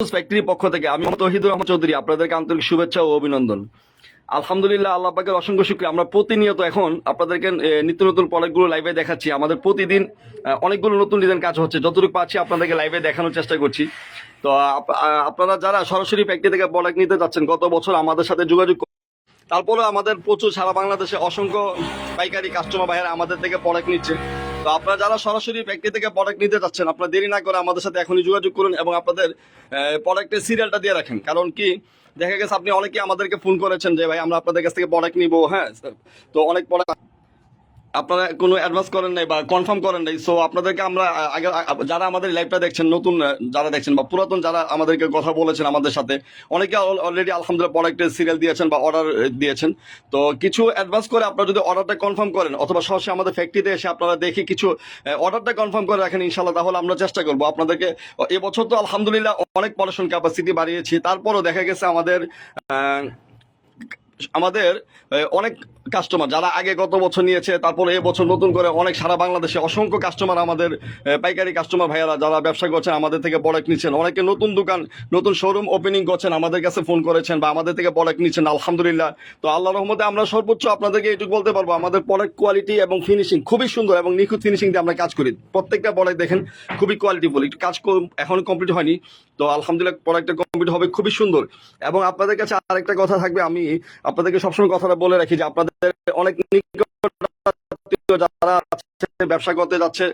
ফ্যাক্টরির পক্ষ থেকে আমি তৌহিদুর রহমান চৌধুরী আপনাদেরকে আন্তরিক শুভেচ্ছা ও অভিনন্দন। আলহামদুলিল্লাহ, আল্লাহ পাকের অসংখ্য শুকরিয়া। আমরা প্রতিনিয়ত এখন আপনাদেরকে নিত্য নতুন প্রোডাক্টগুলো লাইভে দেখাচ্ছি। আমাদের প্রতিদিন অনেকগুলো নতুন ডিজাইন কাজ হচ্ছে, যতটুকু পাচ্ছি আপনাদেরকে লাইভে দেখানোর চেষ্টা করছি। তো আপনারা যারা সরাসরি ফ্যাক্টরি থেকে প্রোডাক্ট নিতে যাচ্ছেন, গত বছর আমাদের সাথে যোগাযোগ, তারপরে আমাদের প্রচুর সারা বাংলাদেশে অসংখ্য পাইকারি কাস্টমার ভাইয়েরা আমাদের থেকে প্রোডাক্ট নিচ্ছে। তো আপনারা যারা সরাসরি ফ্যাক্টরি থেকে প্রোডাক্ট নিতে যাচ্ছেন, আপনারা দেরি না করে আমাদের সাথে এখনই যোগাযোগ করুন এবং আপনাদের প্রোডাক্টের সিরিয়ালটা দিয়ে রাখেন। কারণ কি, দেখা গেছে আপনি অনেকে আমাদেরকে ফোন করেছেন যে ভাই আমরা আপনাদের কাছ থেকে প্রোডাক্ট নিবো, হ্যাঁ, তো অনেক প্রোডাক্ট আপনারা কোনো অ্যাডভান্স করেন নাই বা কনফার্ম করেন নাই। সো আপনাদেরকে আমরা আগে, যারা আমাদের লাইভটা দেখছেন, নতুন যারা দেখছেন বা পুরাতন যারা আমাদেরকে কথা বলেছেন আমাদের সাথে, অনেকে অলরেডি আলহামদুলিল্লাহ প্রোডাক্টের সিরিয়াল দিয়েছেন বা অর্ডার দিয়েছেন। তো কিছু অ্যাডভান্স করে আপনারা যদি অর্ডারটা কনফার্ম করেন অথবা সরাসরি আমাদের ফ্যাক্টরিতে এসে আপনারা দেখে কিছু অর্ডারটা কনফার্ম করে রাখেন ইনশাল্লাহ, তাহলে আমরা চেষ্টা করবো আপনাদেরকে। এবছর তো আলহামদুলিল্লাহ অনেক প্রোডাকশন ক্যাপাসিটি বাড়িয়েছি, তারপরও দেখা গেছে আমাদের আমাদের অনেক কাস্টমার যারা আগে গত বছর নিয়েছে, তারপরে এবছর নতুন করে অনেক সারা বাংলাদেশে অসংখ্য কাস্টমার, আমাদের পাইকারি কাস্টমার ভাইয়ারা যারা ব্যবসা করছেন, আমাদের থেকে প্রোডাক্ট নিচ্ছেন। অনেকে নতুন দোকান, নতুন শোরুম ওপেনিং করছেন, আমাদের কাছে ফোন করেছেন বা আমাদের থেকে প্রোডাক্ট নিচ্ছেন আলহামদুলিল্লাহ। তো আল্লাহ রহমতে আমরা সর্বোচ্চ আপনাদেরকে এইটুকু বলতে পারবো, আমাদের প্রোডাক্ট কোয়ালিটি এবং ফিনিশিং খুবই সুন্দর এবং নিখুঁত ফিনিশিং দিয়ে আমরা কাজ করি। প্রত্যেকটা প্রোডাক্ট দেখেন খুবই কোয়ালিটিফুল। একটু কাজ এখন কমপ্লিট হয়নি, তো আলহামদুলিল্লাহ প্রোডাক্টটা কমপ্লিট হবে খুবই সুন্দর। এবং আপনাদের কাছে আরেকটা কথা থাকবে, আমি আপনাদেরকে সবসময় কথাটা বলে রাখি যে আপনাদের অনেক যারা ব্যবসা করতে যাচ্ছে,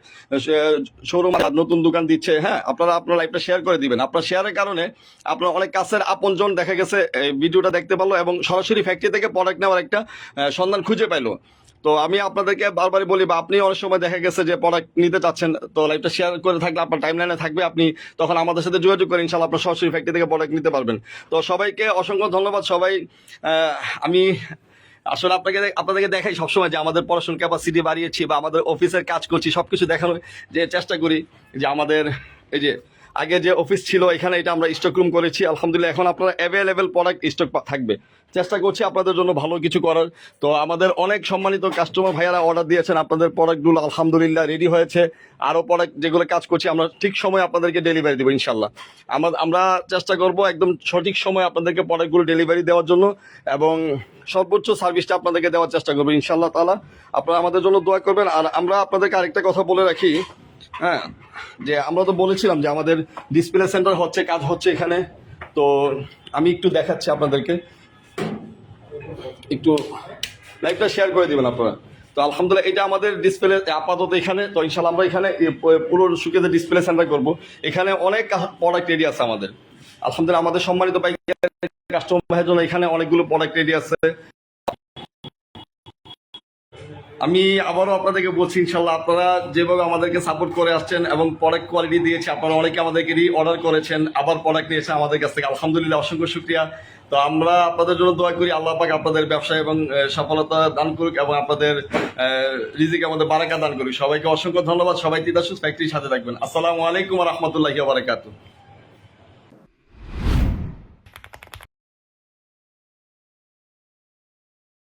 শোরুম নতুন দোকান দিচ্ছে, হ্যাঁ, আপনারা আপনার লাইভটা শেয়ার করে দিবেন। আপনার শেয়ারের কারণে আপনার অনেক কাছের আপনজন দেখা গেছে ভিডিওটা দেখতে পারলো এবং সরাসরি ফ্যাক্টরি থেকে প্রোডাক্ট নেওয়ার একটা সন্ধান খুঁজে পাইলো। তো আমি আপনাদেরকে বারবারই বলি, বা আপনি অনেক সময় দেখা গেছে যে প্রোডাক্ট নিতে চাচ্ছেন, তো লাইভটা শেয়ার করে থাকলে আপনার টাইমলাইনে থাকবে, আপনি তখন আমাদের সাথে যোগাযোগ করে ইনশাল্লাহ আপনার সরাসরি ফ্যাক্টরি থেকে প্রোডাক্ট নিতে পারবেন। তো সবাইকে অসংখ্য ধন্যবাদ। সবাই আমি আসলে আপনাদেরকে দেখাই সবসময় যে আমাদের পড়াশোনার ক্যাপাসিটি বাড়িয়েছি বা আমাদের অফিসের কাজ করছি, সবকিছু দেখানোর যে চেষ্টা করি। যে আমাদের এই যে আগে যে অফিস ছিল এখানে, এটা আমরা স্টক রুম করেছি আলহামদুলিল্লাহ। এখন আপনারা অ্যাভেলেবেল প্রোডাক্ট স্টক থাকবে, চেষ্টা করছি আপনাদের জন্য ভালো কিছু করার। তো আমাদের অনেক সম্মানিত কাস্টমার ভাইয়ারা অর্ডার দিয়েছেন, আপনাদের প্রোডাক্টগুলো আলহামদুলিল্লাহ রেডি হয়েছে। আরও প্রোডাক্ট যেগুলো কাজ করছি আমরা ঠিক সময় আপনাদেরকে ডেলিভারি দেবো ইনশাল্লাহ। আমরা চেষ্টা করব একদম সঠিক সময় আপনাদেরকে প্রোডাক্টগুলো ডেলিভারি দেওয়ার জন্য এবং সর্বোচ্চ সার্ভিসটা আপনাদেরকে দেওয়ার চেষ্টা করবো ইনশাল্লাহ তাআলা। আপনারা আমাদের জন্য দোয়া করবেন। আর আমরা আপনাদেরকে আরেকটা কথা বলে রাখি, হ্যাঁ, যে আমরা তো বলেছিলাম যে আমাদের ডিসপ্লে সেন্টার হচ্ছে, কাজ হচ্ছে এখানে। তো আমি একটু দেখাচ্ছি আপনাদেরকে, একটু লাইভটা শেয়ার করে দিবেন আপনারা। তো আলহামদুলিল্লাহ এটা আমাদের ডিসপ্লে আপাতত এখানে। তো ইনশাল্লাহ আমরা এখানে পুরো সুকেতে ডিসপ্লে সেন্টার করবো। এখানে অনেক প্রোডাক্ট রেডি আছে আমাদের আলহামদুলিল্লাহ। আমাদের সম্মানিত পাইকারি কাস্টমার ভাইয়ের জন্য এখানে অনেকগুলো প্রোডাক্ট রেডি আছে। আমি আবারও আপনাদেরকে বলছি, ইনশাল্লাহ আপনারা যেভাবে আমাদেরকে সাপোর্ট করে আসছেন এবং প্রোডাক্ট কোয়ালিটি দিয়েছে, আপনারা অনেকে আমাদেরকে অর্ডার করেছেন, আবার প্রোডাক্ট নিয়েছে আমাদের কাছ থেকে আলহামদুলিল্লাহ, অসংখ্য শুকরিয়া। তো আমরা আপনাদের জন্য দোয়া করি, আল্লাহ পাক আপনাদের ব্যবসা এবং সফলতা দান করুক এবং আপনাদের রিজিকে আমাদের বারাকা দান করুক। সবাইকে অসংখ্য ধন্যবাদ। সবাই তিতাসুস ফ্যাক্টরির সাথে থাকবেন। আসসালামু আলাইকুম ওয়া রাহমাতুল্লাহি ওয়া বারাকাতুহু।